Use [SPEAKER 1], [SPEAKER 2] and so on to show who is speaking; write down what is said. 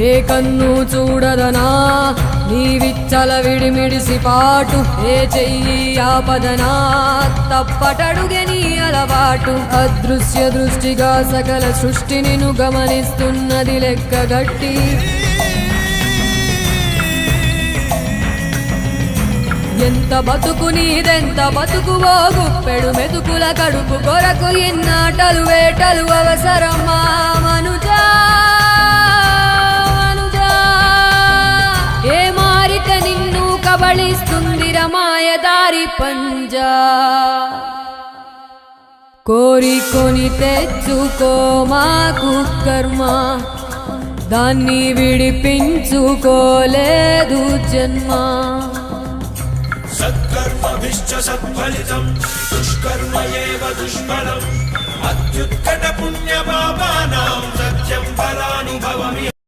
[SPEAKER 1] ఏ కన్ను చూడదనా నీవిచ్చల విడిమిడిసి పాటు ఏ చెయ్యి ఆపదనా తప్పటడుగే నీ అలవాటు అదృశ్య దృష్టిగా సకల సృష్టిని ను గమనిస్తున్నది లెక్కగట్టి ఎంత బతుకు నీదెంత బతుకువో గుప్పెడు మెతుకుల కడుపు కొరకు ఎన్నాటలు వేటలు అవసరమా మనుజా ఏ మారిక నిన్ను కబళిస్తుంది రమాయదారి పంజా కోరికొని తెచ్చుకో మాకు కర్మ దాన్ని విడిపించుకోలేదు జన్మ
[SPEAKER 2] సత్కర్మభిశ్చ సత్ఫలితం దుష్కర్మ ఏవ దుష్ఫలం అత్యుత్కట పుణ్య పాపానాం సత్యం ఫలానుభవమి